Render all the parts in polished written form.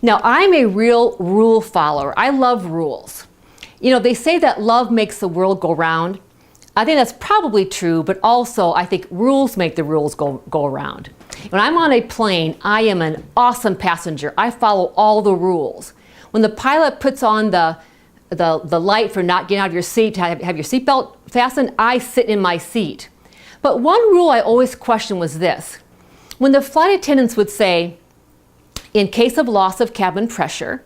Now, I'm a real rule follower. I love rules. You know, they say that love makes the world go round. I think that's probably true, but also I think rules make the rules go around. When I'm on a plane, I am an awesome passenger. I follow all the rules. When the pilot puts on the light for not getting out of your seat to have your seatbelt fastened, I sit in my seat. But one rule I always questioned was this. When the flight attendants would say, in case of loss of cabin pressure,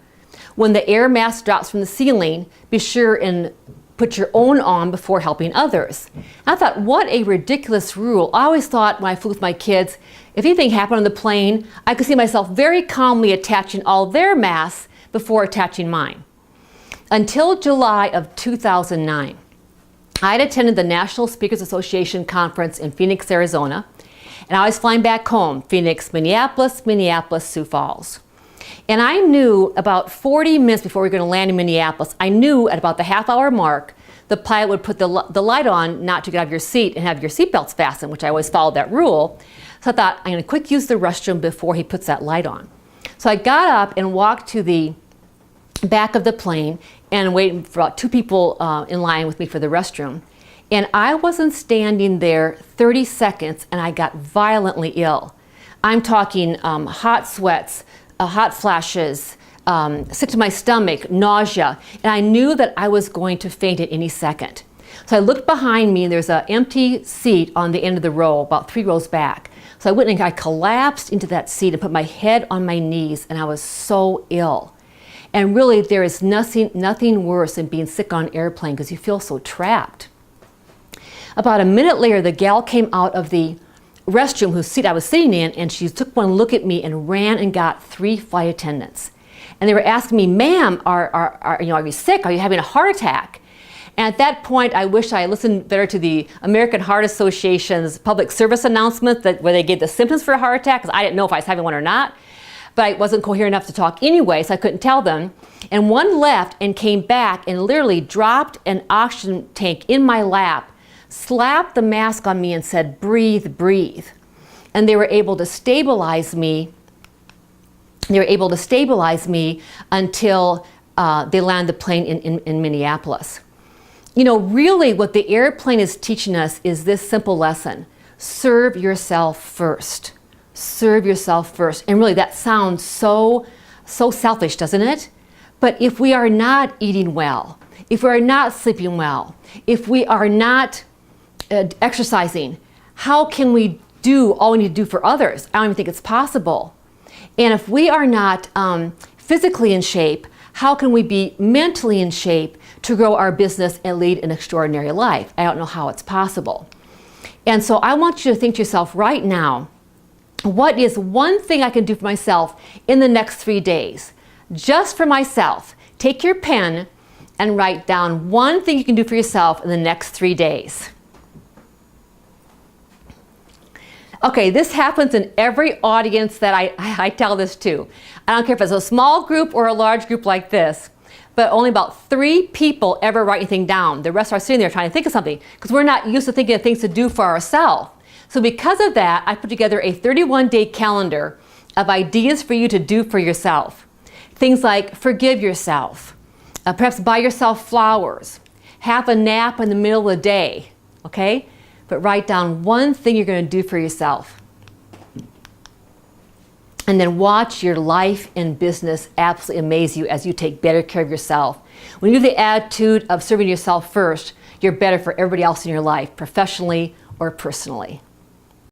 when the air mask drops from the ceiling, be sure and put your own on before helping others. I thought, what a ridiculous rule. I always thought when I flew with my kids, if anything happened on the plane, I could see myself very calmly attaching all their masks before attaching mine. Until July of 2009, I had attended the National Speakers Association conference in Phoenix, Arizona, and I was flying back home, Phoenix, Minneapolis, Minneapolis, Sioux Falls. And I knew about 40 minutes before we were going to land in Minneapolis, I knew at about the half-hour mark, the pilot would put the light on not to get out of your seat and have your seatbelts fastened, which I always followed that rule. So I thought, I'm going to quick use the restroom before he puts that light on. So I got up and walked to the back of the plane and waited for about 2 people in line with me for the restroom. And I wasn't standing there 30 seconds and I got violently ill. I'm talking hot sweats, hot flashes, sick to my stomach, nausea, and I knew that I was going to faint at any second. So I looked behind me and there's an empty seat on the end of the row, about 3 rows back. So I went and I collapsed into that seat and put my head on my knees, and I was so ill. And really, there is nothing worse than being sick on an airplane because you feel so trapped. About a minute later, the gal came out of the restroom whose seat I was sitting in, and she took one look at me and ran and got 3 flight attendants. And they were asking me, ma'am, are you sick? Are you having a heart attack? And at that point, I wish I listened better to the American Heart Association's public service announcement where they gave the symptoms for a heart attack, because I didn't know if I was having one or not. But I wasn't coherent enough to talk anyway, so I couldn't tell them. And one left and came back and literally dropped an oxygen tank in my lap, slapped the mask on me and said, breathe, breathe. And they were able to stabilize me. They were able to stabilize me until they landed the plane in Minneapolis. You know, really what the airplane is teaching us is this simple lesson. Serve yourself first. Serve yourself first. And really that sounds so selfish, doesn't it? But if we are not eating well, if we are not sleeping well, if we are not exercising, how can we do all we need to do for others? I don't even think it's possible. And if we are not physically in shape, how can we be mentally in shape to grow our business and lead an extraordinary life? I don't know how it's possible. And so I want you to think to yourself right now, what is one thing I can do for myself in the next 3 days? Just for myself. Take your pen and write down one thing you can do for yourself in the next 3 days. Okay, this happens in every audience that I tell this to. I don't care if it's a small group or a large group like this, but only about 3 people ever write anything down. The rest are sitting there trying to think of something because we're not used to thinking of things to do for ourselves. So because of that, I put together a 31-day calendar of ideas for you to do for yourself. Things like forgive yourself, perhaps buy yourself flowers, have a nap in the middle of the day, okay? But write down one thing you're going to do for yourself. And then watch your life and business absolutely amaze you as you take better care of yourself. When you have the attitude of serving yourself first, you're better for everybody else in your life, professionally or personally.